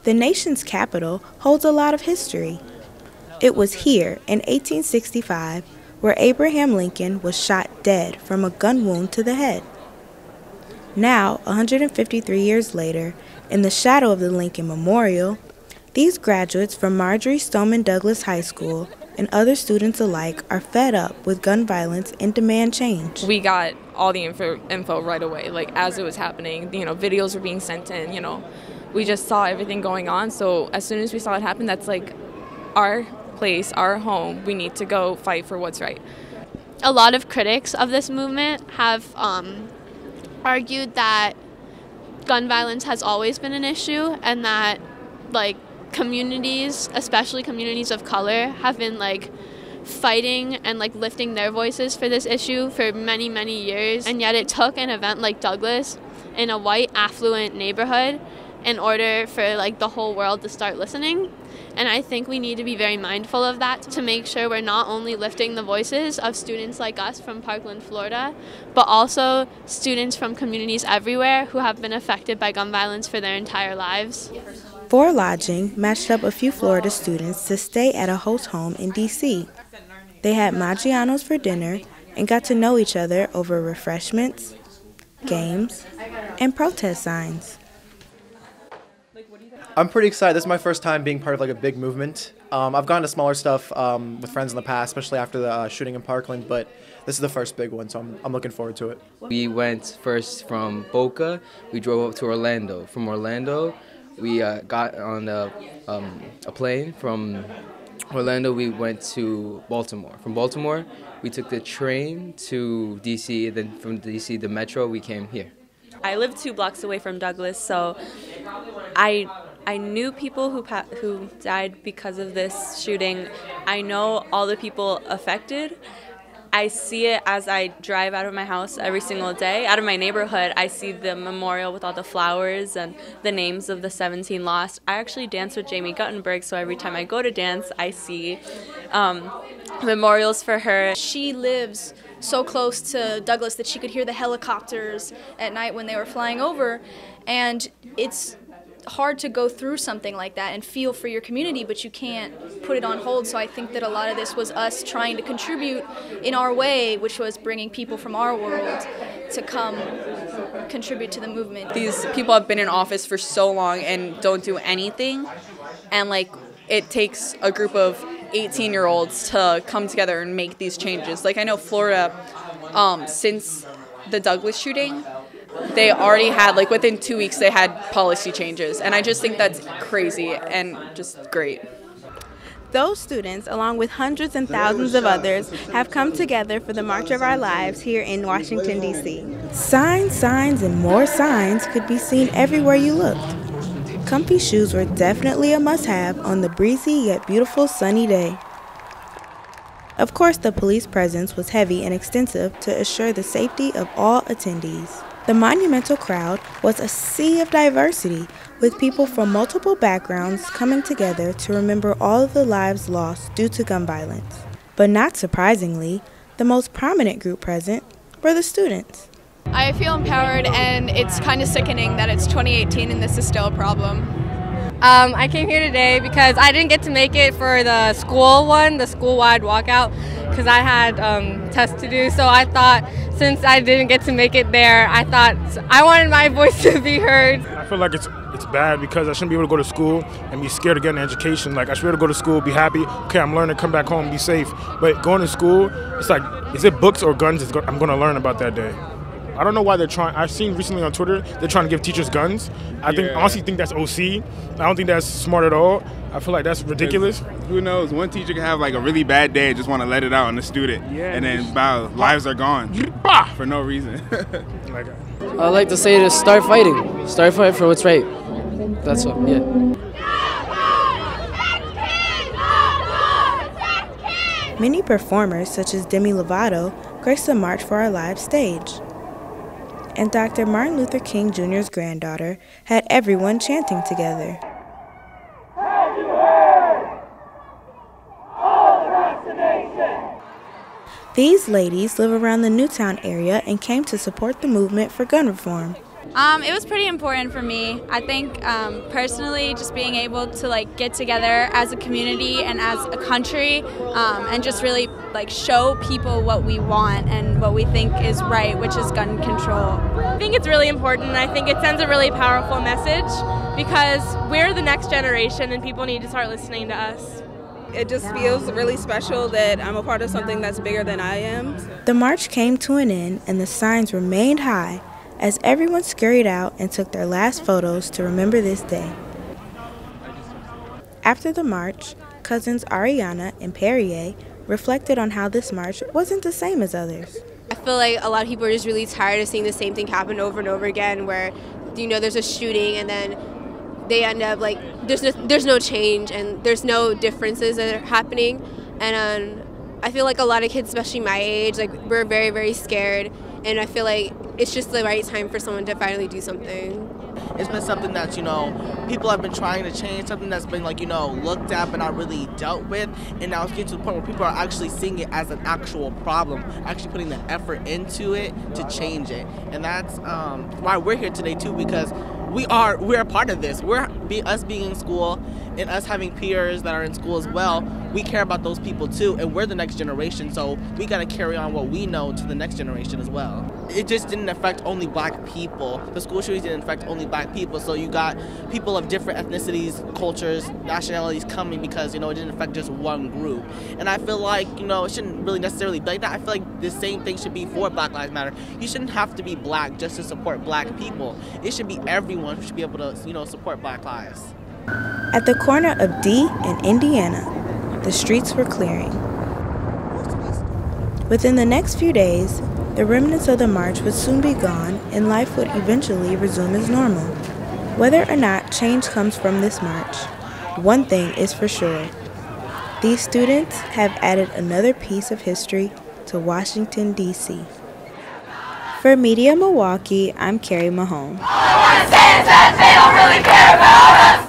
The nation's capital holds a lot of history. It was here in 1865 where Abraham Lincoln was shot dead from a gun wound to the head. Now, 153 years later, in the shadow of the Lincoln Memorial, these graduates from Marjory Stoneman Douglas High School and other students alike are fed up with gun violence and demand change. We got all the info right away, like as it was happening. Videos were being sent in, We just saw everything going on, so as soon as we saw it happen, that's like our place, our home. We need to go fight for what's right. A lot of critics of this movement have argued that gun violence has always been an issue and that communities, especially communities of color, have been fighting and lifting their voices for this issue for many, many years. And yet it took an event like Douglas in a white, affluent neighborhood in order for the whole world to start listening. And I think we need to be very mindful of that to make sure we're not only lifting the voices of students like us from Parkland, Florida, but also students from communities everywhere who have been affected by gun violence for their entire lives. For Lodging matched up a few Florida students to stay at a host home in D.C. They had Maggiano's for dinner and got to know each other over refreshments, games, and protest signs. I'm pretty excited. This is my first time being part of a big movement. I've gone to smaller stuff with friends in the past, especially after the shooting in Parkland, but this is the first big one, so I'm looking forward to it. We went first from Boca. We drove up to Orlando. From Orlando, we got on a plane. From Orlando, we went to Baltimore. From Baltimore, we took the train to D.C., then from D.C., the metro, we came here. I live 2 blocks away from Douglas, so I knew people who died because of this shooting. I know all the people affected. I see it as I drive out of my house every single day. Out of my neighborhood, I see the memorial with all the flowers and the names of the 17 lost. I actually dance with Jamie Guttenberg, so every time I go to dance, I see memorials for her. She lives so close to Douglas that she could hear the helicopters at night when they were flying over, and it's hard to go through something like that and feel for your community, but you can't put it on hold. So I think that a lot of this was us trying to contribute in our way, which was bringing people from our world to come contribute to the movement. These people have been in office for so long and don't do anything, and it takes a group of 18-year-olds to come together and make these changes. I know Florida, since the Douglas shooting, they already had, within 2 weeks, they had policy changes. And I just think that's crazy and just great. Those students, along with hundreds and thousands of others, have come together for the March of Our Lives here in Washington, D.C. Signs, signs, and more signs could be seen everywhere you looked. Comfy shoes were definitely a must-have on the breezy yet beautiful sunny day. Of course, the police presence was heavy and extensive to assure the safety of all attendees. The monumental crowd was a sea of diversity, with people from multiple backgrounds coming together to remember all of the lives lost due to gun violence. But not surprisingly, the most prominent group present were the students. I feel empowered, and it's kind of sickening that it's 2018 and this is still a problem. I came here today because I didn't get to make it for the school one, the school-wide walkout, because I had tests to do. So I thought, since I didn't get to make it there, I thought I wanted my voice to be heard. I feel like it's bad because I shouldn't be able to go to school and be scared of getting an education. I should be able to go to school, be happy, okay, I'm learning, come back home, be safe. But going to school, it's is it books or guns I'm going to learn about that day? I don't know why they're trying. I've seen recently on Twitter they're trying to give teachers guns. I honestly think that's OC. I don't think that's smart at all. I feel like that's ridiculous. Who knows? One teacher can have a really bad day and just want to let it out on the student, and then lives are gone for no reason. I like to say to start fighting. Start fighting for what's right. That's what. Yeah. Many performers, such as Demi Lovato, graced the March for Our Lives stage. And Dr. Martin Luther King Jr.'s granddaughter had everyone chanting together. Have you heard? All vaccination. These ladies live around the Newtown area and came to support the movement for gun reform. It was pretty important for me. I think personally just being able to like get together as a community and as a country and just really like show people what we want and what we think is right, which is gun control. I think it's really important. I think it sends a really powerful message because we're the next generation and people need to start listening to us. It just feels really special that I'm a part of something that's bigger than I am. The march came to an end and the signs remained high as everyone scurried out and took their last photos to remember this day. After the march, cousins Ariana and Perrier reflected on how this march wasn't the same as others. I feel like a lot of people are just really tired of seeing the same thing happen over and over again where, you know, there's a shooting and then they end up like there's no change and there's no differences that are happening. And I feel like a lot of kids, especially my age, like we're very, very scared. And I feel like it's just the right time for someone to finally do something. It's been something that, you know, people have been trying to change, something that's been, like, you know, looked at but not really dealt with. And now it's getting to the point where people are actually seeing it as an actual problem, actually putting the effort into it to change it. And that's why we're here today, too, because we're a part of this. Us being in school and us having peers that are in school as well, we care about those people too, and we're the next generation, so we got to carry on what we know to the next generation as well. It just didn't affect only black people. The school shootings didn't affect only black people, so you got people of different ethnicities, cultures, nationalities coming because, you know, it didn't affect just one group. And I feel like, you know, it shouldn't really necessarily be like that. I feel like the same thing should be for Black Lives Matter. You shouldn't have to be black just to support black people. It should be everyone who should be able to, you know, support black lives. At the corner of D and Indiana, the streets were clearing. Within the next few days, the remnants of the march would soon be gone and life would eventually resume as normal. Whether or not change comes from this march, one thing is for sure. These students have added another piece of history to Washington, D.C. For Media Milwaukee, I'm Carrie Mahone. All I want to say is that they don't really care about us.